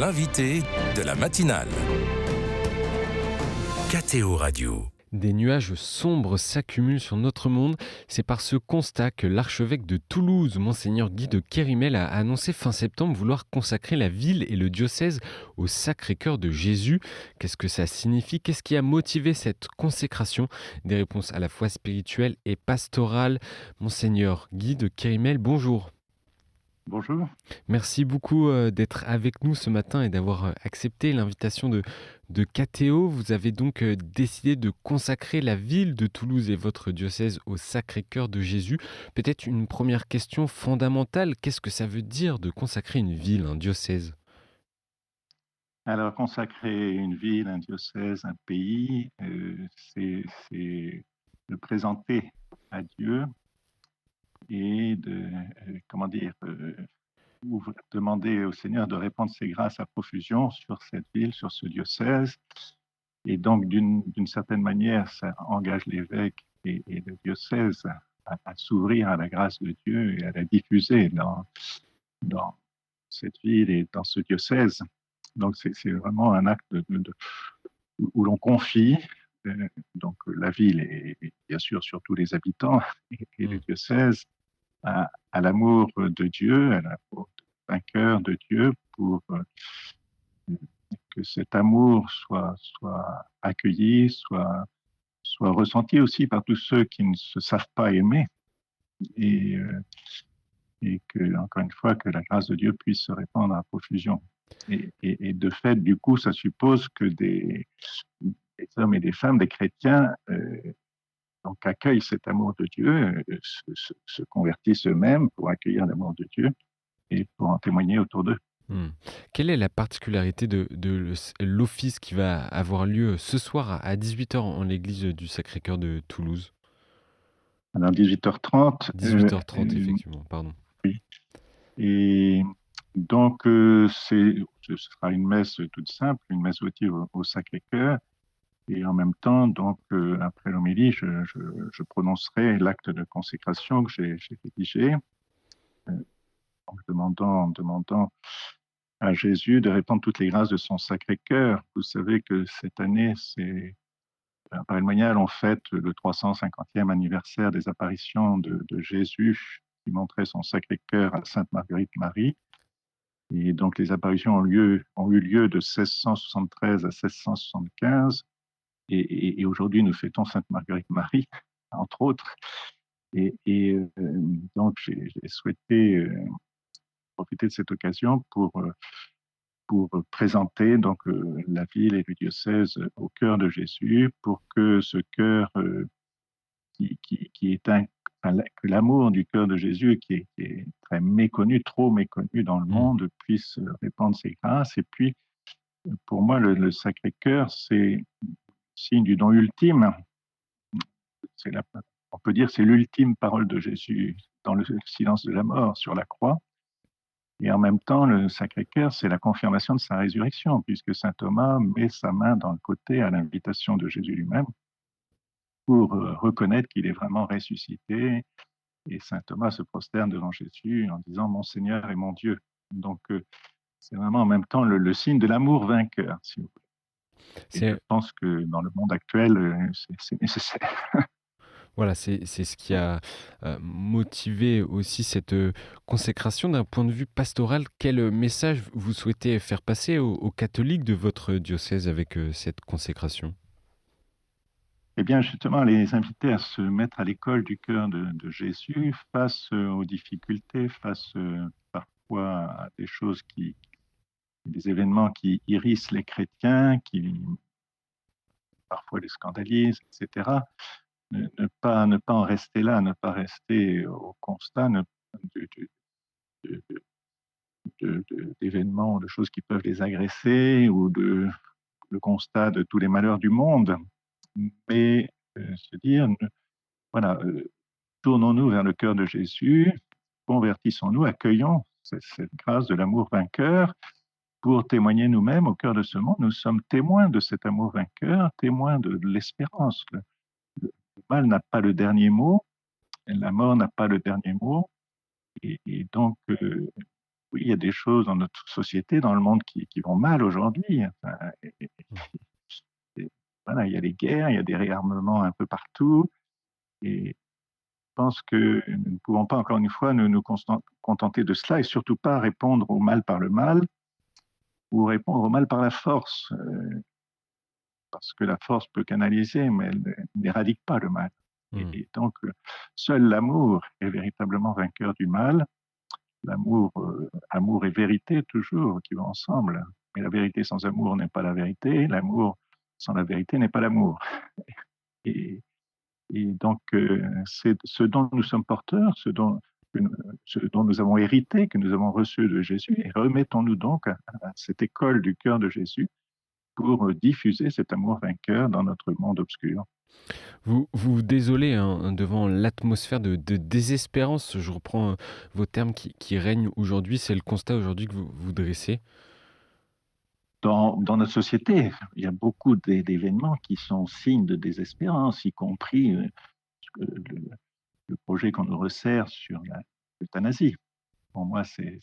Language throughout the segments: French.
l'invité de la matinale. KTO Radio. Des nuages sombres s'accumulent sur notre monde. C'est par ce constat que l'archevêque de Toulouse, Monseigneur Guy de Kérimel, a annoncé fin septembre vouloir consacrer la ville et le diocèse au Sacré-Cœur de Jésus. Qu'est-ce que ça signifie ? Qu'est-ce qui a motivé cette consécration ? Des réponses à la fois spirituelles et pastorales. Monseigneur Guy de Kérimel, bonjour. Bonjour. Merci beaucoup d'être avec nous ce matin et d'avoir accepté l'invitation de KTO. Vous avez donc décidé de consacrer la ville de Toulouse et votre diocèse au Sacré-Cœur de Jésus. Peut-être une première question fondamentale, qu'est-ce que ça veut dire de consacrer une ville, un diocèse ? Alors, consacrer une ville, un diocèse, un pays, c'est de présenter à Dieu et de, demander au Seigneur de répandre ses grâces à profusion sur cette ville, sur ce diocèse. Et donc, d'une certaine manière, ça engage l'évêque et le diocèse à s'ouvrir à la grâce de Dieu et à la diffuser dans cette ville et dans ce diocèse. Donc, c'est vraiment un acte où l'on confie donc la ville et bien sûr surtout les habitants et le diocèse à l'amour de Dieu, à l'amour vainqueur de Dieu pour que cet amour soit accueilli, soit ressenti aussi par tous ceux qui ne se savent pas aimer et que, encore une fois, que la grâce de Dieu puisse se répandre à profusion. Et de fait, du coup, ça suppose que des hommes et des femmes, des chrétiens, donc accueillent cet amour de Dieu, se convertissent eux-mêmes pour accueillir l'amour de Dieu et pour en témoigner autour d'eux. Quelle est la particularité de l'office qui va avoir lieu ce soir à 18h en l'église du Sacré-Cœur de Toulouse ? Alors, 18h30. 18h30, effectivement, pardon. Oui. Et donc, ce sera une messe toute simple, une messe votive au Sacré-Cœur. Et en même temps, donc, après l'homélie, je prononcerai l'acte de consécration que j'ai rédigé, en demandant à Jésus de répandre toutes les grâces de son Sacré-Cœur. Vous savez que cette année, par le Monial, on fête le 350e anniversaire des apparitions de Jésus qui montrait son Sacré-Cœur à Sainte Marguerite Marie. Et donc, les apparitions ont eu lieu de 1673 à 1675. Et aujourd'hui, nous fêtons Sainte Marguerite Marie, entre autres. Et donc, j'ai souhaité profiter de cette occasion pour présenter donc la ville et le diocèse au cœur de Jésus, pour que ce cœur qui est que l'amour du cœur de Jésus, qui est très méconnu, trop méconnu dans le monde, puisse répandre ses grâces. Et puis, pour moi, le Sacré-Cœur, c'est signe du don ultime. On peut dire c'est l'ultime parole de Jésus dans le silence de la mort sur la croix. Et en même temps, le Sacré-Cœur, c'est la confirmation de sa résurrection, puisque saint Thomas met sa main dans le côté à l'invitation de Jésus lui-même pour reconnaître qu'il est vraiment ressuscité. Et saint Thomas se prosterne devant Jésus en disant « Mon Seigneur et mon Dieu ». Donc, c'est vraiment en même temps le signe de l'amour vainqueur, si vous voulez. Et je pense que dans le monde actuel, c'est nécessaire. Voilà, c'est ce qui a motivé aussi cette consécration d'un point de vue pastoral. Quel message vous souhaitez faire passer aux catholiques de votre diocèse avec cette consécration ? Eh bien, justement, les inviter à se mettre à l'école du cœur de Jésus face aux difficultés, face parfois à des choses des événements qui irrissent les chrétiens, qui parfois les scandalisent, etc. Ne pas en rester là, ne pas rester au constat d'événements, de choses qui peuvent les agresser ou le constat de tous les malheurs du monde, mais se dire, voilà, tournons-nous vers le cœur de Jésus, convertissons-nous, accueillons cette grâce de l'amour vainqueur pour témoigner nous-mêmes au cœur de ce monde. Nous sommes témoins de cet amour vainqueur, témoins de l'espérance. Le mal n'a pas le dernier mot, la mort n'a pas le dernier mot, et donc oui, il y a des choses dans notre société, dans le monde qui vont mal aujourd'hui. Enfin, et voilà, il y a les guerres, il y a des réarmements un peu partout. Et je pense que nous ne pouvons pas, encore une fois, nous contenter de cela et surtout pas répondre au mal par le mal ou répondre au mal par la force. Parce que la force peut canaliser, mais elle n'éradique pas le mal. Hmm. Et donc, seul l'amour est véritablement vainqueur du mal. L'amour, amour et vérité toujours, qui vont ensemble. Mais la vérité sans amour n'est pas la vérité. L'amour sans la vérité n'est pas l'amour. Et, et donc, c'est ce dont nous sommes porteurs, ce dont nous avons hérité, que nous avons reçu de Jésus. Et remettons-nous donc à cette école du cœur de Jésus pour diffuser cet amour vainqueur dans notre monde obscur. Vous vous désolez hein, devant l'atmosphère de désespérance, je reprends vos termes qui règnent aujourd'hui, c'est le constat aujourd'hui que vous dressez. Dans notre société, il y a beaucoup d'événements qui sont signes de désespérance, y compris le, le projet qu'on nous resserre sur l'euthanasie. Pour moi, c'est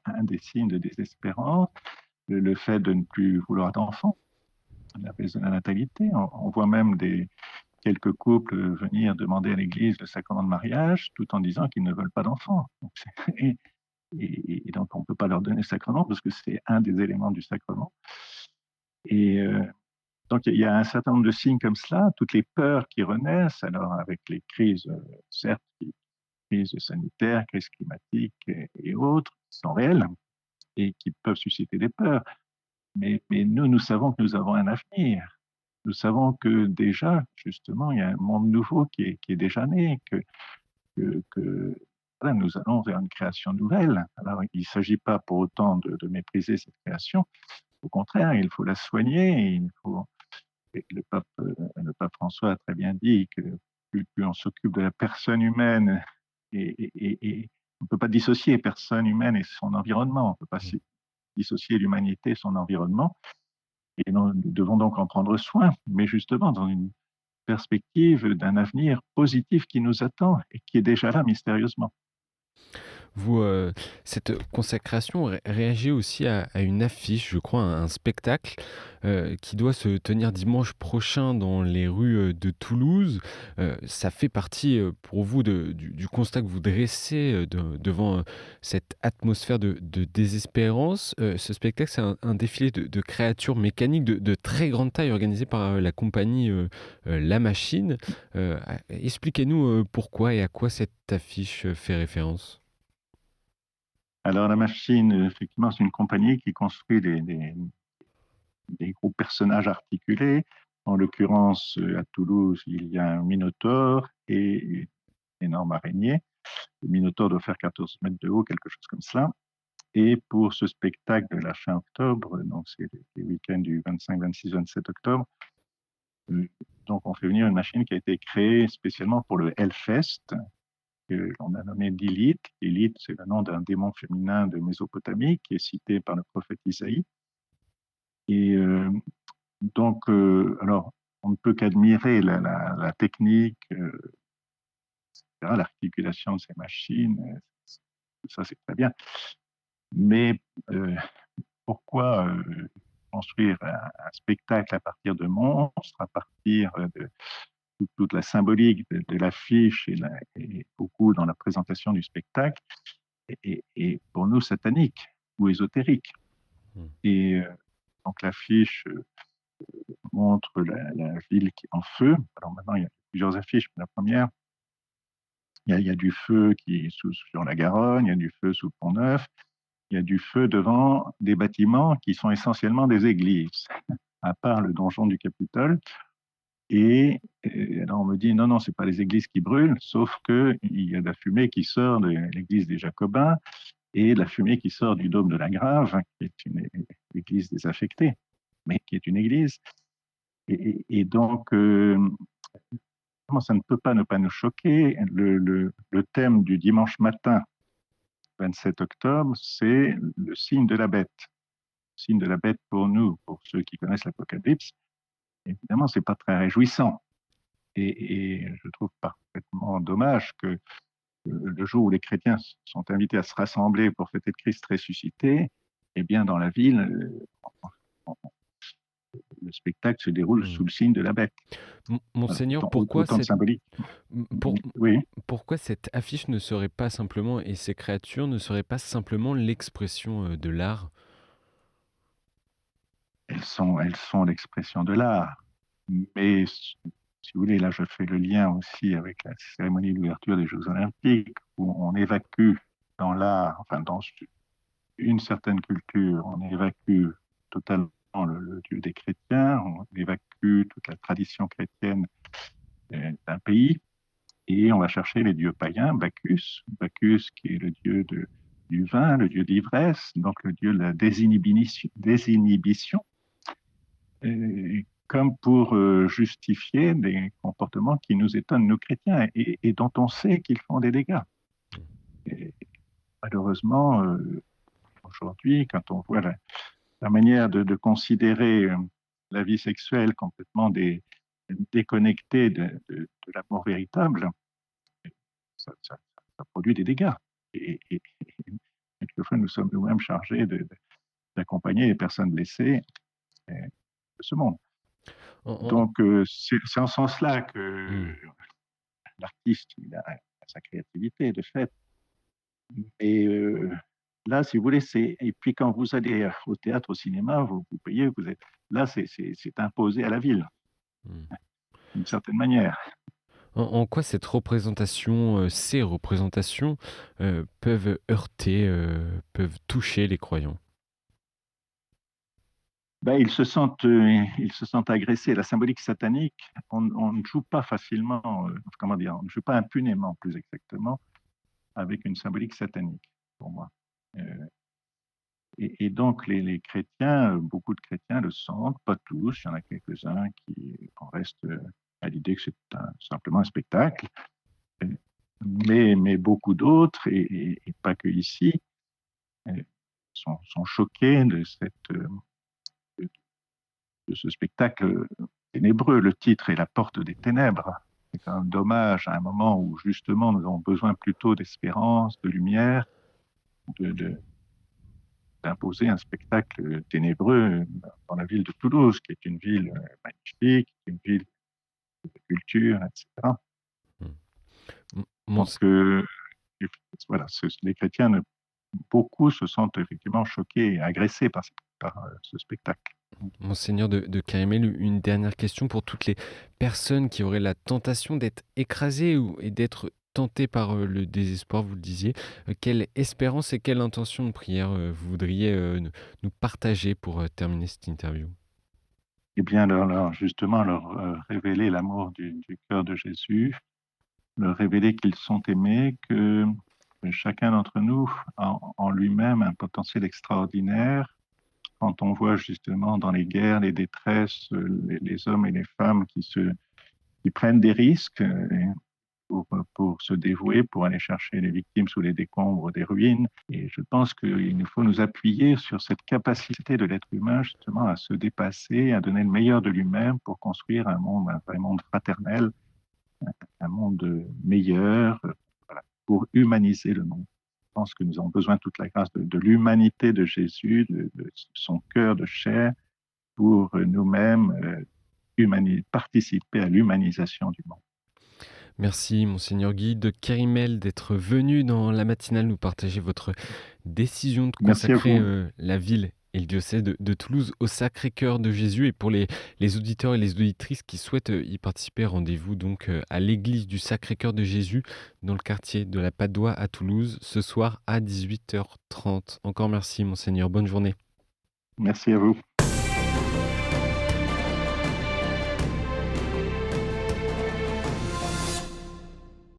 un des signes de désespérance. Le fait de ne plus vouloir d'enfants, la baisse de la natalité. On voit même quelques couples venir demander à l'Église le sacrement de mariage tout en disant qu'ils ne veulent pas d'enfants. Et donc, on ne peut pas leur donner le sacrement parce que c'est un des éléments du sacrement. Et donc, il y a un certain nombre de signes comme cela, toutes les peurs qui renaissent, alors avec les crises, certes, crises sanitaires, crises climatiques et autres, qui sont réelles et qui peuvent susciter des peurs. Mais nous savons que nous avons un avenir. Nous savons que déjà, justement, il y a un monde nouveau qui est déjà né, que voilà, nous allons vers une création nouvelle. Alors, il ne s'agit pas pour autant de mépriser cette création. Au contraire, il faut la soigner. Il faut, le pape François a très bien dit que plus on s'occupe de la personne humaine, et on ne peut pas dissocier personne humaine et son environnement. On ne peut pas dissocier l'humanité et son environnement. Et nous devons donc en prendre soin, mais justement dans une perspective d'un avenir positif qui nous attend et qui est déjà là mystérieusement. Vous, cette consacration réagit aussi à une affiche, je crois, un spectacle qui doit se tenir dimanche prochain dans les rues de Toulouse. Ça fait partie pour vous du constat que vous dressez devant cette atmosphère de désespérance. Ce spectacle, c'est un défilé de créatures mécaniques de très grande taille organisé par la compagnie La Machine. Expliquez-nous pourquoi et à quoi cette affiche fait référence. Alors la machine, effectivement, c'est une compagnie qui construit des gros personnages articulés. En l'occurrence, à Toulouse, il y a un minotaure et une énorme araignée. Le minotaure doit faire 14 mètres de haut, quelque chose comme cela. Et pour ce spectacle de la fin octobre, donc c'est les week-ends du 25, 26, 27 octobre, donc on fait venir une machine qui a été créée spécialement pour le Hellfest, qu'on a nommé Lilith. Lilith, c'est le nom d'un démon féminin de Mésopotamie qui est cité par le prophète Isaïe. Et donc, alors, on ne peut qu'admirer la technique, l'articulation de ces machines, ça c'est très bien. Mais pourquoi construire un spectacle à partir de monstres, à partir de toute la symbolique de l'affiche et beaucoup dans la présentation du spectacle, et pour nous satanique ou ésotérique. Et donc l'affiche montre la ville qui est en feu. Alors maintenant, il y a plusieurs affiches. La première, il y a du feu qui est sur la Garonne, il y a du feu sous le Pont-Neuf, il y a du feu devant des bâtiments qui sont essentiellement des églises, à part le donjon du Capitole. Et alors on me dit, non, c'est pas les églises qui brûlent, sauf qu'il y a de la fumée qui sort de l'église des Jacobins et de la fumée qui sort du dôme de la Grave, qui est une église désaffectée, mais qui est une église. Et donc, ça ne peut pas ne pas nous choquer. Le thème du dimanche matin, 27 octobre, c'est le signe de la bête. Le signe de la bête pour nous, pour ceux qui connaissent l'Apocalypse, évidemment, ce n'est pas très réjouissant. Et je trouve parfaitement dommage que le jour où les chrétiens sont invités à se rassembler pour fêter le Christ ressuscité, eh bien, dans la ville, le spectacle se déroule Hmm. sous le signe de la bête. Monseigneur, Autant de symbolique. Oui. pourquoi cette affiche ne serait pas simplement, et ces créatures ne seraient pas simplement l'expression de l'art? Elles sont l'expression de l'art. Mais si vous voulez, là, je fais le lien aussi avec la cérémonie d'ouverture des Jeux Olympiques, où on évacue dans l'art, enfin dans une certaine culture, on évacue totalement le Dieu des chrétiens, on évacue toute la tradition chrétienne d'un pays, et on va chercher les dieux païens, Bacchus qui est le dieu du vin, le dieu d'ivresse, donc le dieu de la désinhibition, comme pour justifier des comportements qui nous étonnent, nous chrétiens, et dont on sait qu'ils font des dégâts. Et malheureusement, aujourd'hui, quand on voit la manière de considérer la vie sexuelle complètement déconnectée de l'amour véritable, ça produit des dégâts. Et quelquefois, nous sommes nous-mêmes chargés d'accompagner les personnes blessées de ce monde. Donc, c'est en ce sens-là que l'artiste il a sa créativité, de fait. Mais là, si vous voulez, et puis quand vous allez au théâtre, au cinéma, vous payez, là, c'est imposé à la ville, d'une certaine manière. En quoi cette représentation, ces représentations peuvent heurter, peuvent toucher les croyants? Ben, ils se sentent agressés. La symbolique satanique, on ne joue pas facilement, comment dire, on ne joue pas impunément, plus exactement, avec une symbolique satanique, pour moi. Et donc, les chrétiens, beaucoup de chrétiens le sentent, pas tous, il y en a quelques-uns qui en restent à l'idée que c'est simplement un spectacle, mais beaucoup d'autres, et pas que ici, sont choqués de ce spectacle ténébreux. Le titre est La porte des ténèbres. C'est quand même dommage à un moment où justement nous avons besoin plutôt d'espérance, de lumière, d'imposer un spectacle ténébreux dans la ville de Toulouse, qui est une ville magnifique, une ville de culture, etc. Donc, voilà, les chrétiens, beaucoup se sentent effectivement choqués et agressés par ce spectacle. Monseigneur de Kerimel, une dernière question pour toutes les personnes qui auraient la tentation d'être écrasées et d'être tentées par le désespoir, vous le disiez. Quelle espérance et quelle intention de prière vous voudriez nous partager pour terminer cette interview? Eh bien, justement, leur révéler l'amour du cœur de Jésus, leur révéler qu'ils sont aimés, que chacun d'entre nous a en lui-même un potentiel extraordinaire. Quand on voit justement dans les guerres, les détresses, les hommes et les femmes qui prennent des risques pour se dévouer, pour aller chercher les victimes sous les décombres des ruines. Et je pense qu'il nous faut nous appuyer sur cette capacité de l'être humain justement à se dépasser, à donner le meilleur de lui-même pour construire un vrai monde fraternel, un monde meilleur, voilà, pour humaniser le monde. Je pense que nous avons besoin de toute la grâce de l'humanité de Jésus, de son cœur de chair, pour nous-mêmes participer à l'humanisation du monde. Merci, Monseigneur Guy de Kerimel, d'être venu dans la matinale nous partager votre décision de consacrer la ville et le diocèse de Toulouse au Sacré-Cœur de Jésus. Et pour les auditeurs et les auditrices qui souhaitent y participer, rendez-vous donc à l'église du Sacré-Cœur de Jésus dans le quartier de la Padoie à Toulouse ce soir à 18h30. Encore merci, Monseigneur. Bonne journée. Merci à vous.